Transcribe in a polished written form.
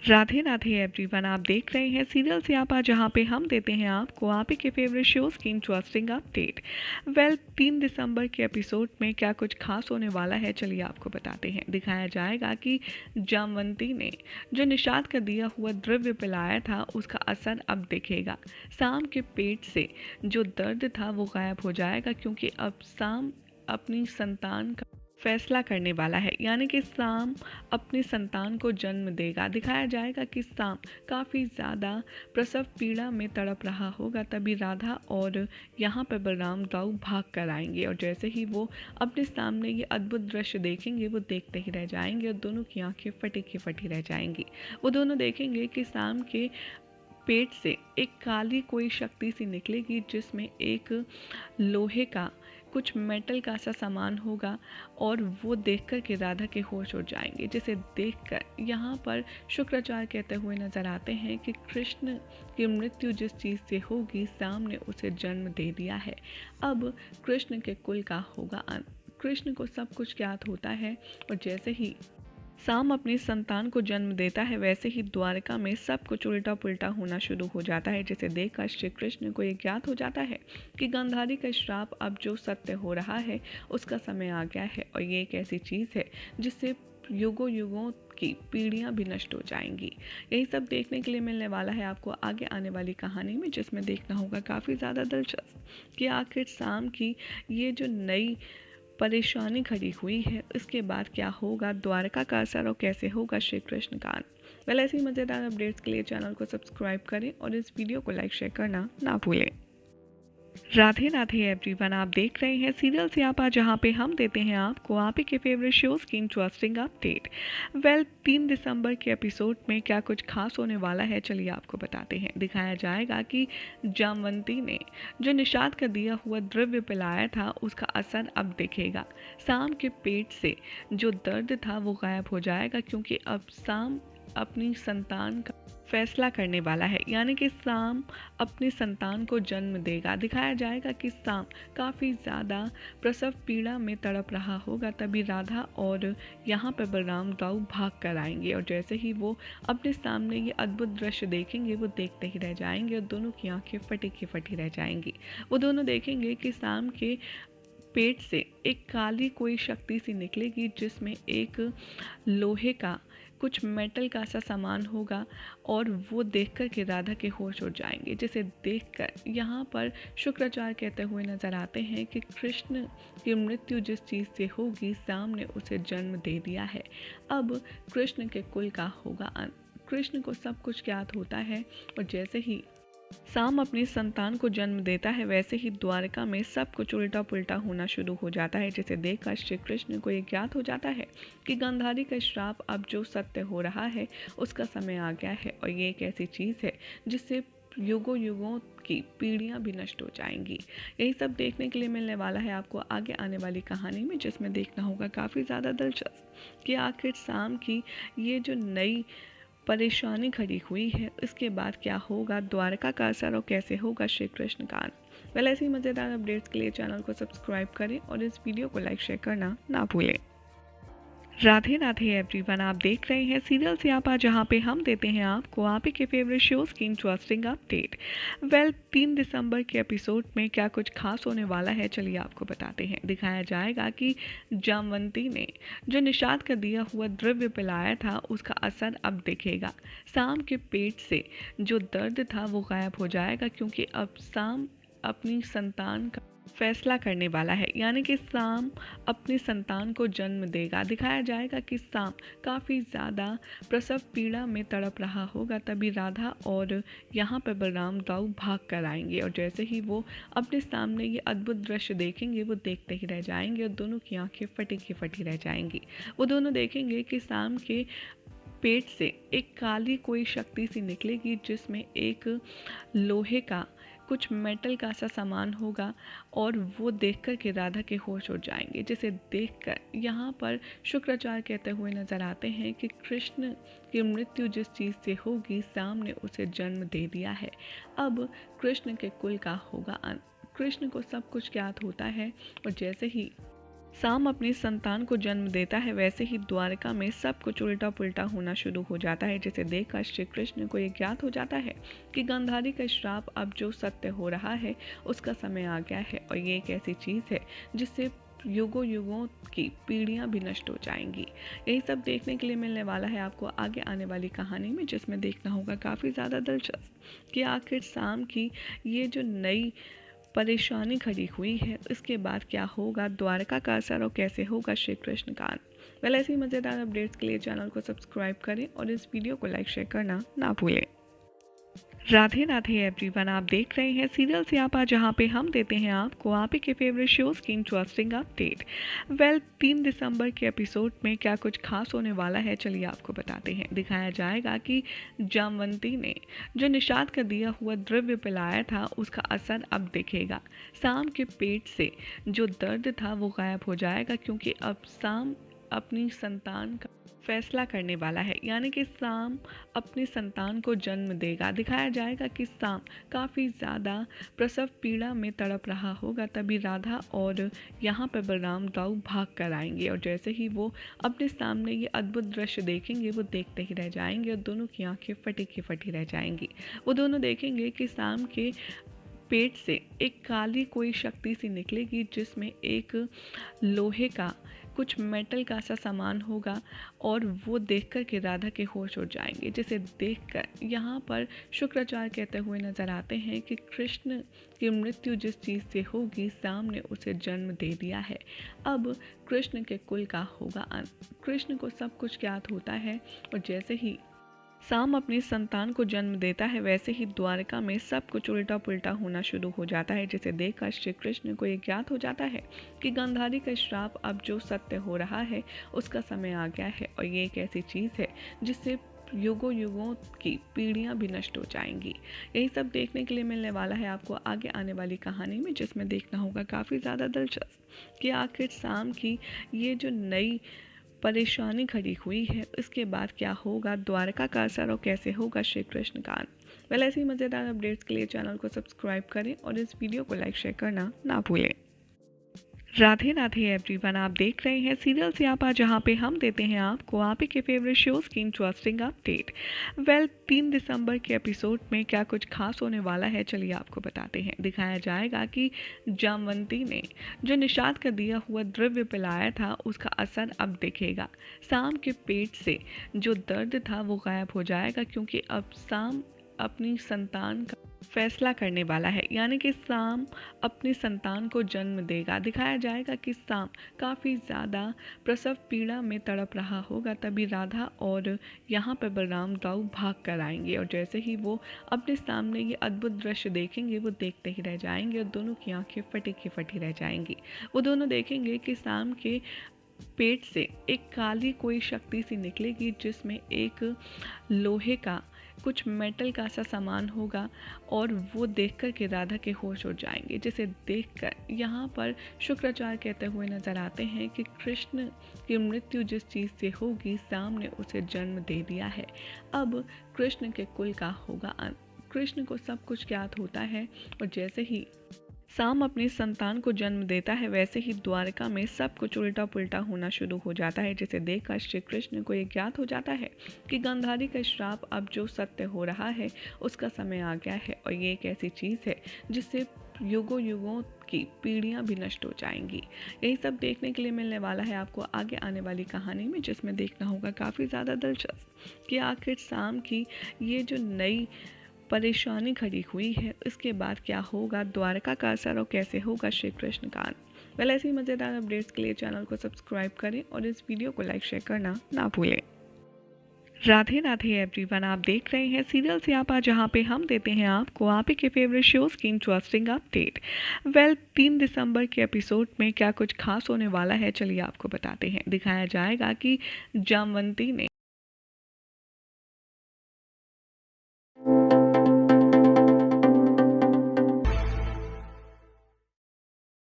Radhe Radhe everyone, आप देख रहे हैं सीरियल स्यापा, जहां पे हम देते हैं आपको आप ही के फेवरेट शोज़ की इंटरेस्टिंग अपडेट। 3 दिसंबर के एपिसोड में क्या कुछ खास होने वाला है, चलिए आपको बताते हैं। दिखाया जाएगा कि जामवंती ने जो निषाद का दिया हुआ द्रव्य पिलाया था, उसका असर अब दिखेगा। साम के पेट से जो दर्द था वो गायब हो जाएगा, क्योंकि अब साम अपनी संतान का फैसला करने वाला है, यानी कि साम अपनी संतान को जन्म देगा। दिखाया जाएगा कि साम काफ़ी ज़्यादा प्रसव पीड़ा में तड़प रहा होगा, तभी राधा और यहाँ पर बलराम दाऊ भाग कर आएंगे, और जैसे ही वो अपने सामने ये अद्भुत दृश्य देखेंगे, वो देखते ही रह जाएंगे और दोनों की आंखें फटी की फटी रह जाएंगी। वो दोनों देखेंगे कि साम के पेट से एक काली कोई शक्ति सी निकलेगी, जिसमें एक लोहे का कुछ मेटल का सा सामान होगा, और वो देखकर के राधा के होश उड़ जाएंगे। जिसे देखकर यहाँ पर शुक्राचार्य कहते हुए नजर आते हैं कि कृष्ण की मृत्यु जिस चीज़ से होगी, साम ने उसे जन्म दे दिया है। अब कृष्ण के कुल का होगा अंत। कृष्ण को सब कुछ ज्ञात होता है, और जैसे ही साम अपनी संतान को जन्म देता है, वैसे ही द्वारका में सब कुछ उल्टा पुल्टा होना शुरू हो जाता है। जिसे देखकर श्री कृष्ण को ये ज्ञात हो जाता है कि गांधारी का श्राप अब जो सत्य हो रहा है, उसका समय आ गया है, और ये एक ऐसी चीज़ है जिससे युगों युगों की पीढ़ियां भी नष्ट हो जाएंगी। यही सब देखने के लिए मिलने वाला है आपको आगे आने वाली कहानी में, जिसमें देखना होगा काफ़ी ज़्यादा दिलचस्प कि आखिर साम की ये जो नई परेशानी खड़ी हुई है, इसके बाद क्या होगा, द्वारका का असर और कैसे होगा श्री कृष्ण का अंत। ऐसी मज़ेदार अपडेट्स के लिए चैनल को सब्सक्राइब करें और इस वीडियो को लाइक शेयर करना ना भूलें। राधे राधे एवरीवन, आप देख रहे हैं सीरियल स्यापा, जहां पे हम देते हैं आपको आप ही के फेवरेट शोज़ की इंटरेस्टिंग अपडेट। 3 दिसंबर के एपिसोड में क्या कुछ खास होने वाला है, चलिए आपको बताते हैं। दिखाया जाएगा कि जामवंती ने जो निषाद का दिया हुआ द्रव्य पिलाया था, उसका असर अब दिखेगा। साम के पेट से जो दर्द था वो गायब हो जाएगा, क्योंकि अब साम अपनी संतान का फैसला करने वाला है, यानी कि साम अपनी संतान को जन्म देगा। दिखाया जाएगा कि साम काफ़ी ज़्यादा प्रसव पीड़ा में तड़प रहा होगा, तभी राधा और यहाँ पर बलराम दाऊ भाग कर आएंगे, और जैसे ही वो अपने सामने ये अद्भुत दृश्य देखेंगे, वो देखते ही रह जाएंगे और दोनों की आंखें फटी की फटी रह जाएंगी। वो दोनों देखेंगे कि साम के पेट से एक काली कोई शक्ति सी निकलेगी, जिसमें एक लोहे का कुछ मेटल का सा सामान होगा, और वो देखकर के राधा के होश उड़ जाएंगे। जिसे देखकर यहाँ पर शुक्राचार्य कहते हुए नजर आते हैं कि कृष्ण की मृत्यु जिस चीज़ से होगी, साम ने उसे जन्म दे दिया है। अब कृष्ण के कुल का होगा अंत। कृष्ण को सब कुछ ज्ञात होता है, और जैसे ही साम अपनी संतान को जन्म देता है, वैसे ही द्वारका में सब कुछ उल्टा पुल्टा होना शुरू हो जाता है। जिसे देखकर श्री कृष्ण को ये ज्ञात हो जाता है कि गांधारी का श्राप अब जो सत्य हो रहा है, उसका समय आ गया है, और ये एक ऐसी चीज़ है जिससे युगों युगों की पीढ़ियां भी नष्ट हो जाएंगी। यही सब देखने के लिए मिलने वाला है आपको आगे आने वाली कहानी में, जिसमें देखना होगा काफ़ी ज़्यादा दिलचस्प कि आखिर साम की ये जो नई परेशानी खड़ी हुई है, इसके बाद क्या होगा, द्वारका का असर और कैसे होगा श्री कृष्ण का अंत। ऐसी मज़ेदार अपडेट्स के लिए चैनल को सब्सक्राइब करें और इस वीडियो को लाइक शेयर करना ना भूलें। राधे राधे एवरीवन, आप देख रहे हैं सीरियल स्यापा, जहां पे हम देते हैं आपको आप ही के फेवरेट शोज़ की इंटरेस्टिंग अपडेट। 3 दिसंबर के एपिसोड में क्या कुछ खास होने वाला है, चलिए आपको बताते हैं। दिखाया जाएगा कि जामवंती ने जो निषाद का दिया हुआ द्रव्य पिलाया था, उसका असर अब दिखेगा। साम के पेट से जो दर्द था वो गायब हो जाएगा, क्योंकि अब साम अपनी संतान का फैसला करने वाला है, यानी कि साम अपनी संतान को जन्म देगा। दिखाया जाएगा कि साम काफ़ी ज़्यादा प्रसव पीड़ा में तड़प रहा होगा, तभी राधा और यहाँ पर बलराम दाऊ भाग कर आएंगे, और जैसे ही वो अपने सामने ये अद्भुत दृश्य देखेंगे, वो देखते ही रह जाएंगे और दोनों की आंखें फटी की फटी रह जाएंगी। वो दोनों देखेंगे कि साम के पेट से एक काली कोई शक्ति सी निकलेगी, जिसमें एक लोहे का कुछ मेटल का सा सामान होगा, और वो देखकर के राधा के होश उड़ जाएंगे। जिसे देखकर यहाँ पर शुक्राचार्य कहते हुए नजर आते हैं कि कृष्ण की मृत्यु जिस चीज़ से होगी, साम ने उसे जन्म दे दिया है। अब कृष्ण के कुल का होगा अंत। कृष्ण को सब कुछ ज्ञात होता है, और जैसे ही साम अपनी संतान को जन्म देता है, वैसे ही द्वारका में सब कुछ उल्टा पुल्टा होना शुरू हो जाता है, जिसे देखकर श्री कृष्ण को ये ज्ञात हो जाता है कि गांधारी का श्राप अब जो सत्य हो रहा है उसका समय आ गया है और ये एक ऐसी चीज़ है जिससे युगों युगों की पीढ़ियां भी नष्ट हो जाएंगी। यही सब देखने के लिए मिलने वाला है आपको आगे आने वाली कहानी में, जिसमें देखना होगा काफ़ी ज़्यादा दिलचस्प कि आखिर साम की ये जो नई परेशानी खड़ी हुई है इसके बाद क्या होगा, द्वारका का असर और कैसे होगा श्री कृष्ण का अंत। वेल, ऐसी मज़ेदार अपडेट्स के लिए चैनल को सब्सक्राइब करें और इस वीडियो को लाइक शेयर करना ना भूलें। राधे राधे एवरीवन, आप देख रहे हैं सीरियल सियापा, जहां पे हम देते हैं आपको आप ही के फेवरेट शोज की इंटरेस्टिंग अपडेट। वेल, 3 दिसंबर के एपिसोड में क्या कुछ खास होने वाला है, चलिए आपको बताते हैं। दिखाया जाएगा कि जामवंती ने जो निषाद का दिया हुआ द्रव्य पिलाया था उसका असर अब दिखेगा। साम के पेट से जो दर्द था वो गायब हो जाएगा, क्योंकि अब साम अपनी संतान का फैसला करने वाला है, यानी कि साम अपनी संतान को जन्म देगा। दिखाया जाएगा कि साम काफ़ी ज़्यादा प्रसव पीड़ा में तड़प रहा होगा, तभी राधा और यहाँ पर बलराम दाऊ भाग कर आएंगे और जैसे ही वो अपने सामने ये अद्भुत दृश्य देखेंगे वो देखते ही रह जाएंगे और दोनों की आंखें फटी की फटी रह जाएंगी। वो दोनों देखेंगे कि साम के पेट से एक काली कोई शक्ति सी निकलेगी, जिसमें एक लोहे का कुछ मेटल का सा सामान होगा और वो देखकर के राधा के होश उड़ जाएंगे, जिसे देखकर यहाँ पर शुक्राचार्य कहते हुए नजर आते हैं कि कृष्ण की मृत्यु जिस चीज़ से होगी साम ने उसे जन्म दे दिया है। अब कृष्ण के कुल का होगा अंत। कृष्ण को सब कुछ ज्ञात होता है और जैसे ही साम अपनी संतान को जन्म देता है, वैसे ही द्वारका में सब कुछ उल्टा पुल्टा होना शुरू हो जाता है, जिसे देखकर श्री कृष्ण को ये ज्ञात हो जाता है कि गांधारी का श्राप अब जो सत्य हो रहा है उसका समय आ गया है और ये एक ऐसी चीज़ है जिससे युगों युगों की पीढ़ियां भी नष्ट हो जाएंगी। यही सब देखने के लिए मिलने वाला है आपको आगे आने वाली कहानी में, जिसमें देखना होगा काफ़ी ज़्यादा दिलचस्प कि आखिर साम की ये जो नई परेशानी खड़ी हुई है इसके बाद क्या होगा, द्वारका का असर और कैसे होगा श्री कृष्ण का अंत। वेल, ऐसी मज़ेदार अपडेट्स के लिए चैनल को सब्सक्राइब करें और इस वीडियो को लाइक शेयर करना ना भूलें। राधे राधे एवरीवन, आप देख रहे हैं सीरियल सियापा, जहां पे हम देते हैं आपको आप ही के फेवरेट शोज की इंटरेस्टिंग अपडेट। वेल, 3 दिसंबर के एपिसोड में क्या कुछ खास होने वाला है, चलिए आपको बताते हैं। दिखाया जाएगा कि जामवंती ने जो निषाद का दिया हुआ द्रव्य पिलाया था उसका असर अब दिखेगा। साम के पेट से जो दर्द था वो गायब हो जाएगा, क्योंकि अब साम अपनी संतान का फैसला करने वाला है, यानी कि साम अपनी संतान को जन्म देगा। दिखाया जाएगा कि साम काफ़ी ज़्यादा प्रसव पीड़ा में तड़प रहा होगा, तभी राधा और यहाँ पर बलराम दाऊ भाग कर आएंगे और जैसे ही वो अपने सामने ये अद्भुत दृश्य देखेंगे वो देखते ही रह जाएंगे और दोनों की आंखें फटी की फटी रह जाएंगी। वो दोनों देखेंगे कि साम के पेट से एक काली कोई शक्ति सी निकलेगी, जिसमें एक लोहे का कुछ मेटल का सा सामान होगा और वो देखकर के राधा के होश उड़ जाएंगे, जिसे देखकर यहाँ पर शुक्राचार्य कहते हुए नजर आते हैं कि कृष्ण की मृत्यु जिस चीज़ से होगी साम ने उसे जन्म दे दिया है। अब कृष्ण के कुल का होगा अंत। कृष्ण को सब कुछ ज्ञात होता है और जैसे ही साम अपनी संतान को जन्म देता है, वैसे ही द्वारका में सब कुछ उल्टा पुल्टा होना शुरू हो जाता है, जिसे देखकर श्री कृष्ण को ये ज्ञात हो जाता है कि गांधारी का श्राप अब जो सत्य हो रहा है उसका समय आ गया है और ये एक ऐसी चीज़ है जिससे युगों युगों की पीढ़ियां भी नष्ट हो जाएंगी। यही सब देखने के लिए मिलने वाला है आपको आगे आने वाली कहानी में, जिसमें देखना होगा काफ़ी ज़्यादा दिलचस्प कि आखिर साम की ये जो नई परेशानी खड़ी हुई है इसके बाद क्या होगा, द्वारका का असर और कैसे होगा श्री कृष्ण का अंत। वेल, ऐसी मज़ेदार अपडेट्स के लिए चैनल को सब्सक्राइब करें और इस वीडियो को लाइक शेयर करना ना भूलें। राधे राधे एवरीवन, आप देख रहे हैं सीरियल सियापा, जहां पे हम देते हैं आपको आप ही के फेवरेट शोज की इंटरेस्टिंग अपडेट। वेल, 3 दिसंबर के एपिसोड में क्या कुछ खास होने वाला है, चलिए आपको बताते हैं। दिखाया जाएगा कि जामवंती ने